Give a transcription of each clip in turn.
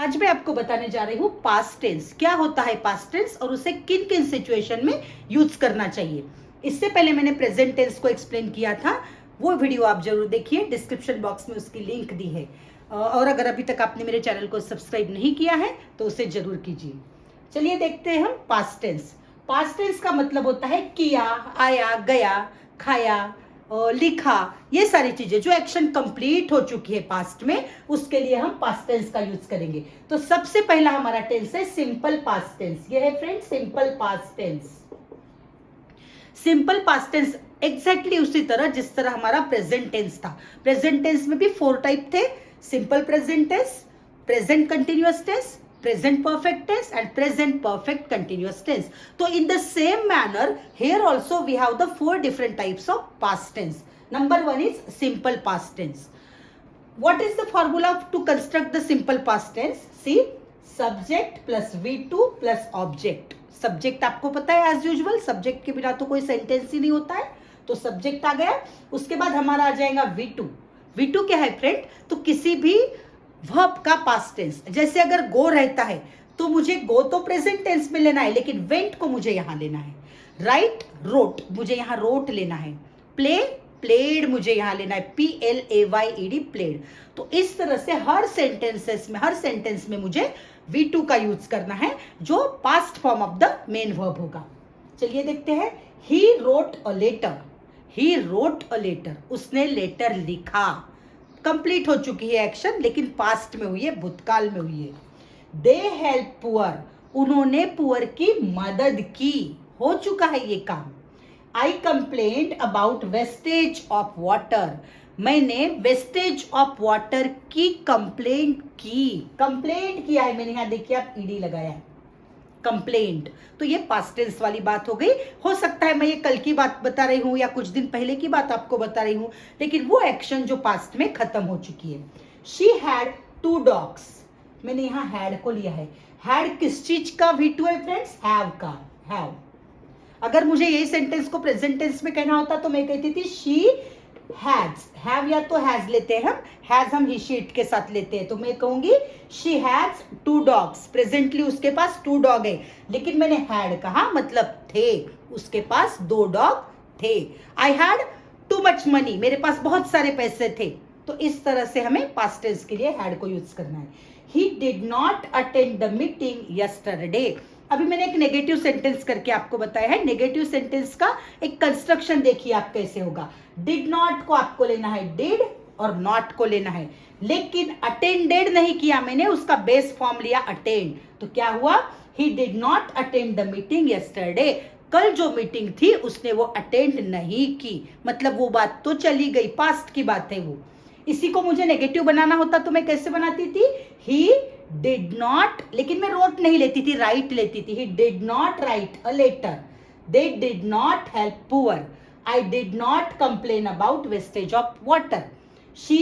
आज मैं आपको बताने जा रही हूँ पास्ट टेंस क्या होता है, पास्ट टेंस और उसे किन किन सिचुएशन में यूज करना चाहिए। इससे पहले मैंने प्रेजेंट टेंस को एक्सप्लेन किया था, वो वीडियो आप जरूर देखिए, डिस्क्रिप्शन बॉक्स में उसकी लिंक दी है। और अगर अभी तक आपने मेरे चैनल को सब्सक्राइब नहीं किया है तो उसे जरूर कीजिए। चलिए देखते हैं हम पास्ट टेंस। पास्ट टेंस का मतलब होता है किया, आया, गया, खाया, लिखा, ये सारी चीजें जो एक्शन कंप्लीट हो चुकी है पास्ट में, उसके लिए हम पास्ट टेंस का यूज करेंगे। तो सबसे पहला हमारा टेंस है सिंपल पास्ट टेंस। ये है friend simple past tense. Simple past tense exactly उसी तरह जिस तरह हमारा प्रेजेंट टेंस था। प्रेजेंट टेंस में भी 4 टाइप थे, simple present tense, present continuous tense, present perfect tense and present perfect continuous tense. So in the same manner here also we have the 4 different types of past tense. Number 1 is simple past tense. What is the formula to construct the simple past tense? See, subject plus V2 plus object. Subject आपको पता है as usual, subject के बिना तो कोई sentence ही नहीं होता है, तो subject आ गया। उसके बाद हमारा आ जाएगा V2। V2 क्या है फ्रेंड? तो किसी भी वर्ब का पास्ट टेंस, जैसे अगर गो रहता है तो मुझे गो तो प्रेजेंट टेंस में लेना है, लेकिन वेंट को मुझे यहां लेना है। राइट, रोट, मुझे यहां रोट लेना है। प्ले, प्लेड, मुझे यहां लेना है PLAYED, प्लेड। तो इस तरह से हर सेंटेंस में मुझे V2 का यूज करना है, जो past form of the main verb होगा। चलिए देखते हैं। He wrote a letter, he wrote a letter, उसने लेटर लिखा। कंप्लीट हो चुकी है एक्शन, लेकिन पास्ट में हुई है, भूतकाल में हुई है। दे हेल्प पुअर, उन्होंने पुअर की मदद की, हो चुका है ये काम। I complained about wastage of water, मैंने वेस्टेज ऑफ वाटर की कंप्लेंट की। कंप्लेंट किया है मैंने, यहां देखिए आप ईडी लगाया है, कंप्लेंट। तो ये पास्ट टेंस वाली बात हो गई। हो सकता है मैं ये कल की बात बता रही हूं या कुछ दिन पहले की बात आपको बता रही हूं, लेकिन वो एक्शन जो पास्ट में खत्म हो चुकी है। शी हैड 2 डॉग्स, मैंने यहां हैड को लिया है। हैड किस चीज का V2 है फ्रेंड्स? हैव का, हैव। अगर मुझे यही सेंटेंस को प्रेजेंट टेंस में कहना होता तो मैं कहती थी शी हैज। हैव या तो हैज लेते हैं हम ही शीट के साथ लेते हैं, तो मैं कहूंगी शी हैज 2 डॉग्स। प्रेजेंटली उसके पास 2 डॉग है, लेकिन मैंने हैड कहा, मतलब थे, उसके पास 2 डॉग थे। I had too much money, मेरे पास बहुत सारे पैसे थे। तो इस तरह से हमें पास्ट टेंस के लिए हैड को यूज करना है। ही did not attend the meeting yesterday. अभी मैंने एक नेगेटिव सेंटेंस करके आपको बताया है। नेगेटिव सेंटेंस का एक कंस्ट्रक्शन देखिए आप कैसे होगा। डिड नॉट को आपको लेना है डिड और नॉट को लेना है, लेकिन अटेंडेड नहीं किया मैंने, उसका बेस फॉर्म लिया अटेंड। तो क्या हुआ? ही did not attend the meeting yesterday, कल जो मीटिंग थी उसने वो अटेंड नहीं की, मतलब वो बात तो चली गई, पास्ट की बात है वो। इसी को मुझे नेगेटिव बनाना होता तो मैं कैसे बनाती थी? ही डिड नॉट, लेकिन मैं रोट नहीं लेती थी, राइट लेती थी। He did not write a letter, they did not help poor, I did not complain about wastage of water, she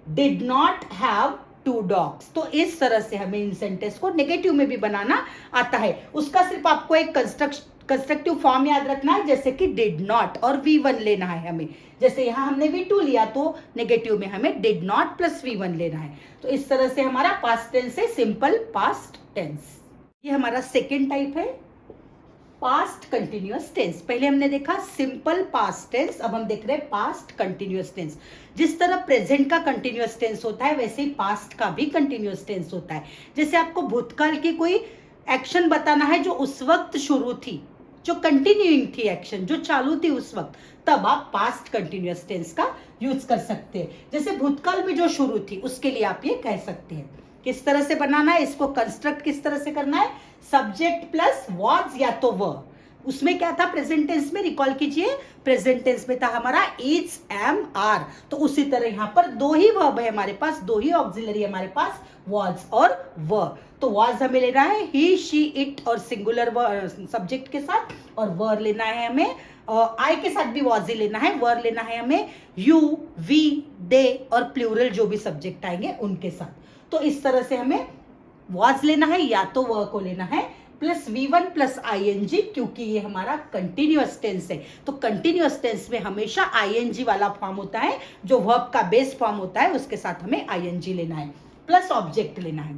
did not have 2 dogs. तो इस तरह से हमें इन सेंटेंस को नेगेटिव में भी बनाना आता है। उसका सिर्फ आपको एक कंस्ट्रक्टिव फॉर्म याद रखना है, जैसे कि डिड नॉट और V1 लेना है हमें। जैसे यहां हमने V2 लिया तो नेगेटिव में हमें डिड नॉट प्लस V1 लेना है। तो इस तरह से हमारा पास्ट टेंस है सिंपल पास्ट टेंस। ये हमारा सेकेंड टाइप है पास्ट कंटिन्यूअस टेंस। पहले हमने देखा सिंपल पास्ट टेंस, अब हम देख रहे हैं पास्ट कंटिन्यूअस टेंस। जिस तरह प्रेजेंट का कंटिन्यूअस टेंस होता है, वैसे ही पास्ट का भी कंटिन्यूअस टेंस होता है। जैसे आपको भूतकाल की कोई एक्शन बताना है जो उस वक्त शुरू थी, जो कंटिन्यूइंग थी, एक्शन जो चालू थी उस वक्त, तब आप पास्ट कंटिन्यूअस टेंस का यूज कर सकते हैं। जैसे भूतकाल में जो शुरू थी उसके लिए आप ये कह सकते हैं। किस तरह से बनाना है इसको, कंस्ट्रक्ट किस तरह से करना है? सब्जेक्ट प्लस वॉज या तो वर। उसमें क्या था प्रेजेंट टेंस में? रिकॉल कीजिए, प्रेजेंट टेंस में था हमारा इज, एम, आर। तो उसी तरह यहाँ पर 2 ही वर्ब है हमारे पास, 2 ही ऑक्सिलरी हमारे पास, वॉज और वर। तो वॉज हमें लेना है ही, शी, इट और सिंगुलर सब्जेक्ट के साथ, और वर लेना है हमें आई के साथ भी वॉज ही लेना है। वर लेना है हमें यू, वी, दे और प्लूरल जो भी सब्जेक्ट आएंगे उनके साथ। तो इस तरह से हमें वॉज लेना है या तो वर को लेना है, प्लस V1 प्लस ING, क्योंकि ये हमारा कंटिन्यूअस टेंस है। तो कंटिन्यूअस टेंस में हमेशा ING वाला फॉर्म होता है, जो वर्ब का बेस फॉर्म होता है उसके साथ हमें ING लेना है, प्लस ऑब्जेक्ट लेना है।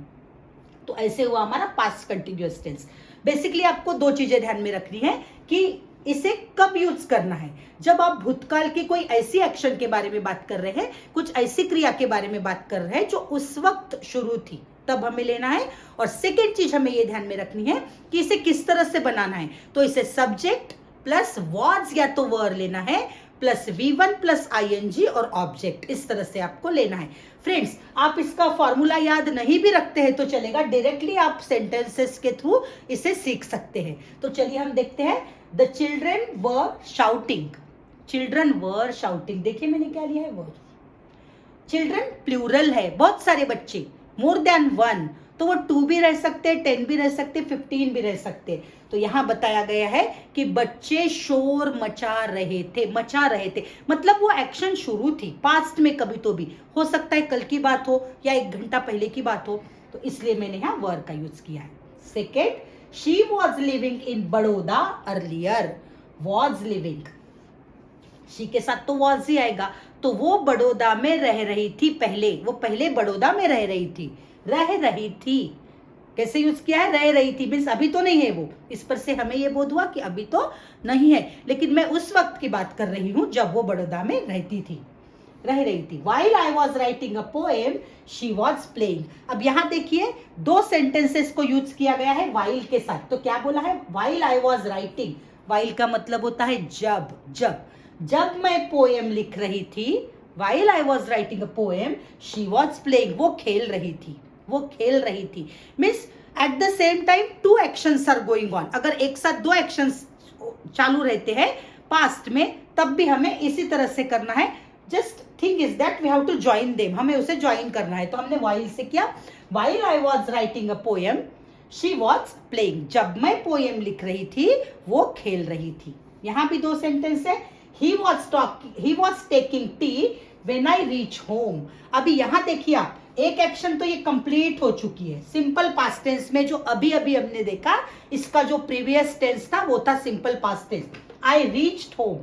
तो ऐसे हुआ हमारा पास्ट कंटिन्यूअस टेंस। बेसिकली आपको दो चीजें ध्यान में रखनी है कि इसे कब यूज करना है। जब आप भूतकाल की कोई ऐसी एक्शन के बारे में बात कर रहे हैं, कुछ ऐसी क्रिया के बारे में बात कर रहे हैं जो उस वक्त शुरू थी, तब हमें लेना है। और सेकेंड चीज हमें ये ध्यान में रखनी है कि इसे किस तरह से बनाना है। तो इसे सब्जेक्ट प्लस वॉज या तो वर लेना है, प्लस V1 प्लस ING और ऑब्जेक्ट, इस तरह से आपको लेना है। फ्रेंड्स, आप इसका फॉर्मूला याद नहीं भी रखते हैं तो चलेगा, डायरेक्टली आप सेंटेंसेस के थ्रू इसे सीख सकते हैं। तो चलिए हम देखते हैं। The children were shouting, children were shouting, देखिए मैंने क्या लिया है, वर। चिल्ड्रन प्लूरल है, बहुत सारे बच्चे, मोर देन वन, तो वो 2 भी रह सकते, 10 भी रह सकते, 15 भी रह सकते। तो यहां बताया गया है कि बच्चे शोर मचा रहे थे, मचा रहे थे मतलब वो एक्शन शुरू थी, पास्ट में कभी तो भी हो सकता है, कल की बात हो या 1 घंटा पहले की बात हो, तो इसलिए मैंने यहाँ वर का यूज किया है। Second, she was living in Baroda earlier, was living, she के साथ तो वॉज ही आएगा, तो वो बड़ौदा में रह रही थी पहले, वो पहले बड़ौदा में रह रही थी, रह रही थी। कैसे यूज किया है, रह रही थी, मीन्स अभी तो नहीं है वो, इस पर से हमें ये बोध हुआ कि अभी तो नहीं है, लेकिन मैं उस वक्त की बात कर रही हूं जब वो बड़ौदा में रहती थी, रह रही थी। While I was writing a poem, she was playing। अब यहाँ देखिए 2 सेंटेंसेस को यूज किया गया है while के साथ। तो क्या बोला है, while I was writing, while का मतलब होता है जब, जब मैं पोएम लिख रही थी, while I was writing a poem, she was playing, वो खेल रही थी, वो खेल रही थी। Means at the same time 2 actions are going on. अगर एक साथ 2 एक्शंस चालू रहते हैं पास्ट में, तब भी हमें इसी तरह से करना है। Just thing is that we have to join them, हमें उसे ज्वाइन करना है। तो हमने while से किया, while I was writing a poem, she was playing, जब मैं पोएम लिख रही थी वो खेल रही थी। यहाँ भी 2 सेंटेंस है। he was taking tea when I reach home। अभी यहाँ देखिए आप, एक एक्शन तो ये कंप्लीट हो चुकी है सिंपल पास्ट टेंस में, जो अभी अभी हमने देखा, इसका जो प्रीवियस टेंस था वो था simple past tense. I reached home,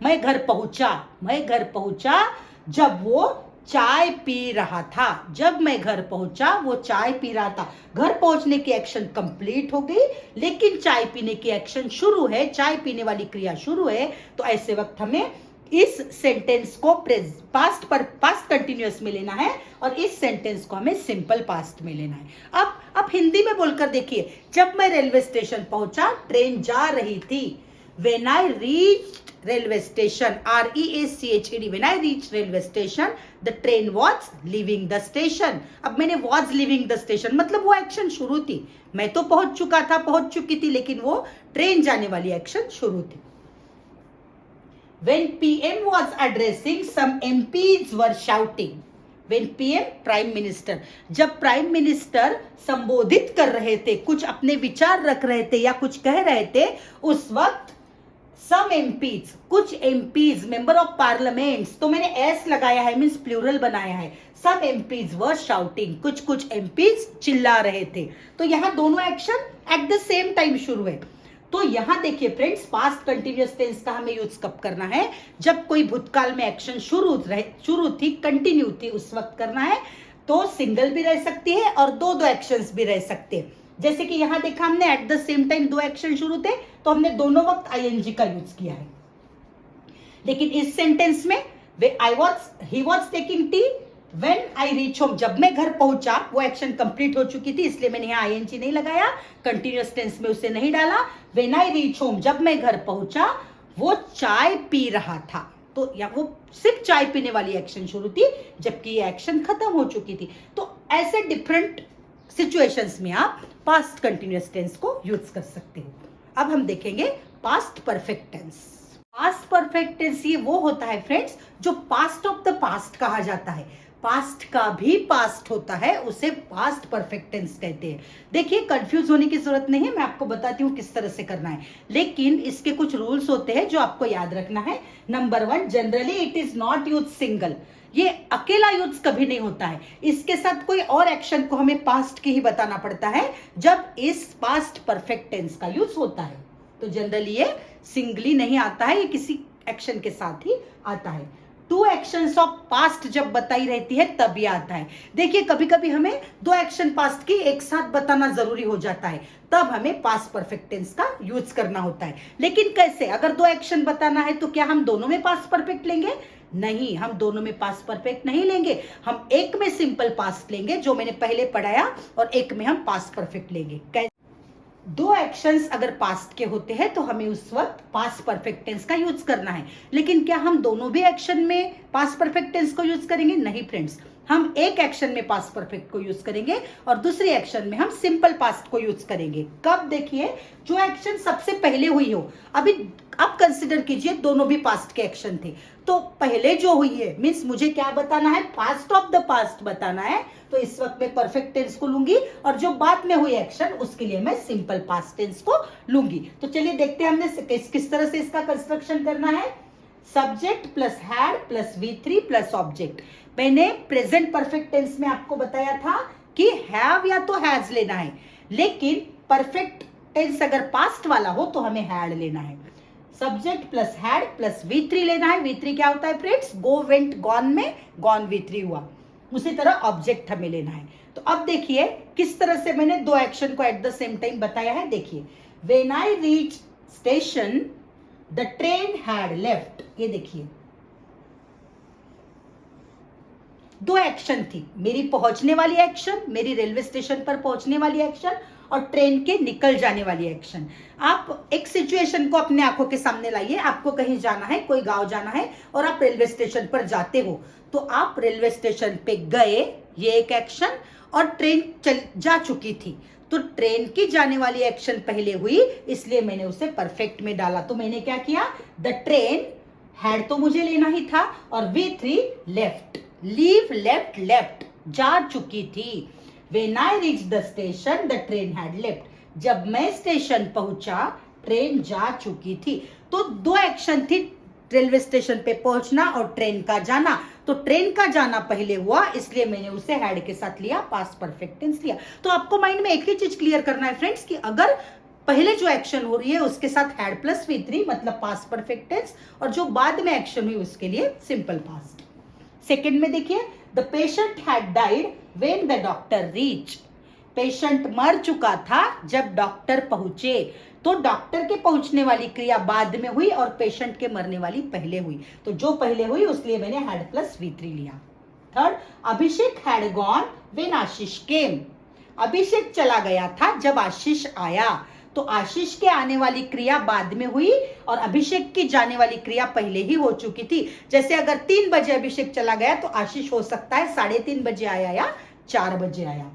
मैं घर पहुंचा, मैं घर पहुंचा जब वो चाय पी रहा था, जब मैं घर पहुंचा वो चाय पी रहा था। घर पहुंचने की एक्शन कंप्लीट हो गई, लेकिन चाय पीने की एक्शन शुरू है, चाय पीने वाली क्रिया शुरू है। तो ऐसे वक्त हमें इस सेंटेंस को पास्ट कंटिन्यूअस में लेना है और इस सेंटेंस को हमें सिंपल पास्ट में लेना है। अब हिंदी में बोलकर देखिए, जब मैं रेलवे स्टेशन पहुंचा ट्रेन जा रही थी। When I reached railway station, REACHED, when I reached railway station, the train was leaving the station। अब मैंने was leaving the station मतलब वो एक्शन शुरू थी, मैं तो पहुंच चुका था, पहुंच चुकी थी, लेकिन वो ट्रेन जाने वाली एक्शन शुरू थी। When PM was addressing, some MPs were shouting। When PM, prime minister, जब प्राइम मिनिस्टर संबोधित कर रहे थे, कुछ अपने विचार रख रहे थे या कुछ कह रहे थे, उस वक्त some MPs, कुछ MPs, मेंबर ऑफ पार्लियामेंट्स, तो मैंने एस लगाया है, मीन्स प्लूरल बनाया है। some MPs were shouting, कुछ MPs चिल्ला रहे थे। तो यहाँ दोनों action at the same time शुरू है। तो यहां देखिए फ्रेंड्स, पास्ट कंटिन्यूअस टेंस का हमें यूज कब करना है, जब कोई भूतकाल में एक्शन शुरू थी, कंटिन्यू थी, उस वक्त करना है। तो सिंगल भी रह सकती है और 2 एक्शंस भी रह सकते हैं। जैसे कि यहां देखा हमने eight the same time 2 action शुरू थे, तो हमने दोनों वक्त ING का यूज किया है। लेकिन इस सेंटेंस में he was taking tea When I reach home, जब मैं घर पहुंचा, वो एक्शन कंप्लीट हो चुकी थी, इसलिए मैंने यहाँ ING नहीं लगाया, कंटिन्यूअस टेंस में उसे नहीं डाला। When I reach home, जब मैं घर पहुंचा वो चाय पी रहा था, तो या वो सिर्फ चाय पीने वाली एक्शन शुरू थी, जबकि ये एक्शन खत्म हो चुकी थी। तो ऐसे डिफरेंट सिचुएशंस में आप पास्ट कंटिन्यूअस टेंस को यूज कर सकते हो। अब हम देखेंगे past perfect tense. Past perfect tense ये वो होता है फ्रेंड्स, जो पास्ट ऑफ द पास्ट कहा जाता है। पास्ट का भी पास्ट होता है, उसे पास्ट परफेक्ट टेंस कहते हैं। देखिए, कंफ्यूज होने की जरूरत नहीं है, मैं आपको बताती हूँ किस तरह से करना है, लेकिन इसके कुछ रूल्स होते हैं जो आपको याद रखना है। Number 1, generally it is not use single, ये अकेला यूज कभी नहीं होता है, इसके साथ कोई और एक्शन को हमें पास्ट की ही बताना पड़ता है जब इस पास्ट परफेक्ट टेंस का यूज होता है। तो जनरली ये सिंगली नहीं आता है, ये किसी एक्शन के साथ ही आता है। टू एक्शंस ऑफ पास्ट जब बताई रहती है तब ये आता है। देखिए कभी कभी हमें दो एक्शन पास्ट की एक साथ बताना जरूरी हो जाता है, तब हमें पास्ट परफेक्ट टेंस का यूज करना होता है। लेकिन कैसे, अगर दो एक्शन बताना है तो क्या हम दोनों में पास्ट परफेक्ट लेंगे? नहीं, हम दोनों में पास्ट परफेक्ट नहीं लेंगे। हम एक में सिंपल पास्ट लेंगे जो मैंने पहले पढ़ाया, और एक में हम पास्ट परफेक्ट लेंगे। दो एक्शंस अगर पास्ट के होते हैं तो हमें उस वक्त पास्ट परफेक्ट टेंस का यूज करना है। लेकिन क्या हम दोनों भी एक्शन में पास्ट परफेक्ट टेंस को यूज करेंगे? नहीं फ्रेंड्स, हम एक एक्शन में पास्ट परफेक्ट को यूज करेंगे और दूसरे एक्शन में हम सिंपल पास्ट को यूज करेंगे। कब? देखिए, जो एक्शन सबसे पहले हुई हो। अभी आप कंसिडर कीजिए दोनों भी पास्ट के एक्शन थे, तो पहले जो हुई है मीन्स मुझे क्या बताना है? पास्ट ऑफ द पास्ट बताना है, तो इस वक्त मैं परफेक्ट टेंस को लूंगी, और जो बाद में हुई एक्शन उसके लिए मैं सिंपल पास्ट टेंस को लूंगी। तो चलिए देखते हैं हमने किस तरह से इसका कंस्ट्रक्शन करना है। Subject plus had plus V3 plus object. मैंने प्रेजेंट परफेक्ट टेंस में आपको बताया था कि हैव या तो हैज लेना है, लेकिन परफेक्ट टेंस अगर पास्ट वाला हो तो हमें हैड लेना है। Subject plus had plus V3 लेना है। V3 क्या होता है फ्रेंड्स? गो, वेंट, गॉन में गॉन V3 हुआ। उसी तरह ऑब्जेक्ट हमें लेना है। तो अब देखिए किस तरह से मैंने दो एक्शन को एट द सेम टाइम बताया है। देखिए, when I reach station the train had left. ये देखिए दो एक्शन थी, मेरी पहुंचने वाली एक्शन, मेरी रेलवे स्टेशन पर पहुंचने वाली एक्शन, और ट्रेन के निकल जाने वाली एक्शन। आप एक सिचुएशन को अपने आंखों के सामने लाइए। आपको कहीं जाना है, कोई गांव जाना है, और आप रेलवे स्टेशन पर जाते हो। तो आप रेलवे स्टेशन पे गए, ये एक एक्शन, और ट्रेन जा चुकी थी, तो ट्रेन की जाने वाली एक्शन पहले हुई, इसलिए मैंने उसे परफेक्ट में डाला। तो मैंने क्या किया? द ट्रेन हैड तो मुझे लेना ही था, और V3 left, leave, left, left, जा चुकी थी। When I reached the station, the train had left. जब मैं स्टेशन पहुंचा, ट्रेन जा चुकी थी। तो दो एक्शन थी, रेलवे स्टेशन पे पहुंचना और ट्रेन का जाना। तो ट्रेन का जाना पहले हुआ, इसलिए मैंने उसे हैड के साथ लिया, पास्ट परफेक्ट टेंस लिया। तो आपको माइंड में एक ही चीज क्लियर करना है फ्रेंड्स, कि अगर पहले जो एक्शन हो रही है उसके साथ हैड प्लस V3 मतलब पास्ट परफेक्ट टेंस, और जो बाद में एक्शन हुई उसके लिए सिंपल पास्ट। सेकेंड में देखिए, the patient had died when the doctor reach. Patient मर चुका था जब डॉक्टर पहुंचे। तो डॉक्टर के पहुंचने वाली क्रिया बाद में हुई और पेशेंट के मरने वाली पहले हुई। तो जो पहले हुई उसलिए मैंने हैड प्लस V3 लिया। Third, Abhishek had gone when Ashish came. Abhishek चला गया था जब आशीष आया। तो आशीष के आने वाली क्रिया बाद में हुई और अभिषेक की जाने वाली क्रिया पहले ही हो चुकी थी। जैसे अगर 3 बजे अभिषेक चला गया तो आशीष हो सकता है 3:30 बजे आया या 4 बजे आया।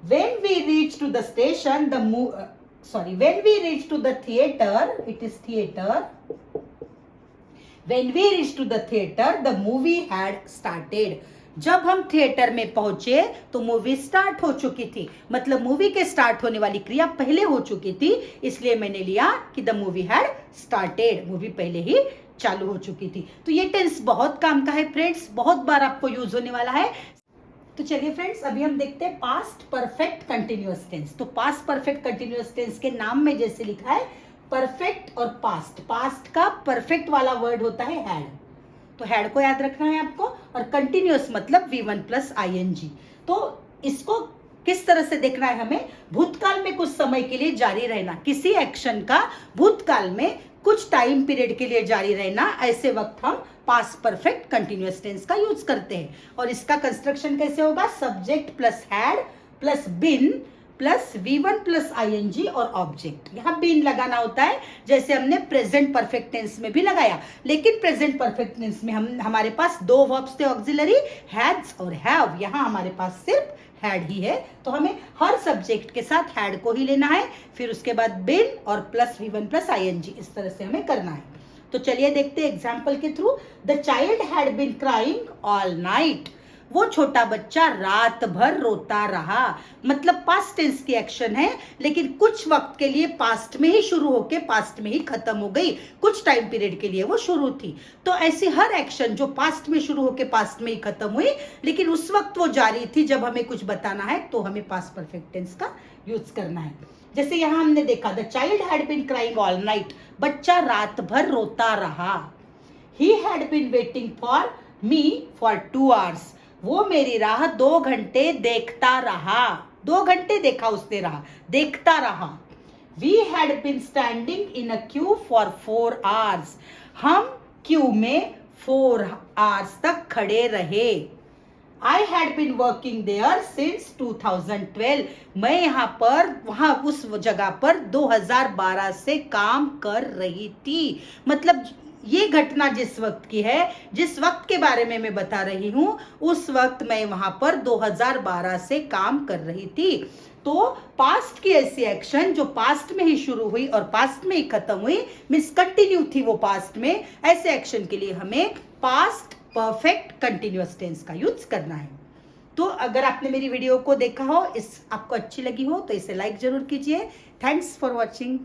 When we reach to the station, when we reach to the theater, it is theater. When we reach to the theater, the movie had started. जब हम थिएटर में पहुंचे तो मूवी स्टार्ट हो चुकी थी, मतलब मूवी के स्टार्ट होने वाली क्रिया पहले हो चुकी थी, इसलिए मैंने लिया कि the movie had started, movie पहले ही चालू हो चुकी थी। तो ये टेंस बहुत काम का है फ्रेंड्स, बहुत बार आपको यूज होने वाला है। तो चलिए फ्रेंड्स, अभी हम देखते हैं पास्ट परफेक्ट कंटिन्यूअस टेंस। तो पास्ट परफेक्ट कंटिन्यूअस टेंस के नाम में जैसे लिखा है परफेक्ट और पास्ट, पास्ट का परफेक्ट वाला वर्ड होता है हैड, तो हैड को याद रखना है आपको। और कंटिन्यूअस मतलब V1 प्लस ING। तो इसको किस तरह से देखना है हमें? भूतकाल में कुछ समय के लिए जारी रहना, किसी एक्शन का भूतकाल में कुछ टाइम पीरियड के लिए जारी रहना, ऐसे वक्त हम पास्ट परफेक्ट कंटिन्यूअस टेंस का यूज करते हैं। और इसका कंस्ट्रक्शन कैसे होगा? Subject plus had plus been plus V1 plus ING और ऑब्जेक्ट। यहां बीन लगाना होता है जैसे हमने प्रेजेंट परफेक्ट टेंस में भी लगाया, लेकिन प्रेजेंट परफेक्ट टेंस में हमारे पास 2 वर्ब्स थे ऑक्सिलरी, हैड्स और हैव। यहां हमारे पास सिर्फ हैड ही है, तो हमें हर सब्जेक्ट के साथ हैड को ही लेना है, फिर उसके बाद बिन और प्लस V1 प्लस ING, इस तरह से हमें करना है। तो चलिए देखते हैं एग्जाम्पल के through. The child had been crying all night. वो छोटा बच्चा रात भर रोता रहा, मतलब पास्ट टेंस की एक्शन है, लेकिन कुछ वक्त के लिए पास्ट में ही शुरू होके पास्ट में ही खत्म हो गई, कुछ टाइम पीरियड के लिए वो शुरू थी। तो ऐसी हर एक्शन जो पास्ट में शुरू होके पास्ट में ही खत्म हुई, लेकिन उस वक्त वो जारी थी, जब हमें कुछ बताना है तो हमें पास्ट परफेक्ट टेंस का यूज करना है। जैसे यहां हमने देखा the child had been crying all night, बच्चा रात भर रोता रहा। He had been waiting for me for 2 hours. वो मेरी राह 2 घंटे देखता रहा. 2 घंटे देखा उसने राह, देखता रहा. We had been standing in a queue for 4 hours. हम क्यू में 4 hours तक खड़े रहे. I had been working there since 2012. मैं यहाँ पर वहाँ उस जगह पर 2012 से काम कर रही थी. मतलब ये घटना जिस वक्त की है, जिस वक्त के बारे में मैं बता रही हूँ, उस वक्त मैं वहाँ पर 2012 से काम कर रही थी. तो पास्ट की ऐसी एक्शन जो पास्ट में ही शुरू हुई और पास्ट में ही खत्म हुई, मीन्स कंटिन्यू थी वो पास्ट में, ऐसे एक्शन के लिए हमें पास्ट परफेक्ट कंटिन्यूअस टेंस का यूज करना है. तो अगर आपने मेरी वीडियो को देखा हो, इस आपको अच्छी लगी हो, तो इसे लाइक जरूर कीजिए. Thanks for watching.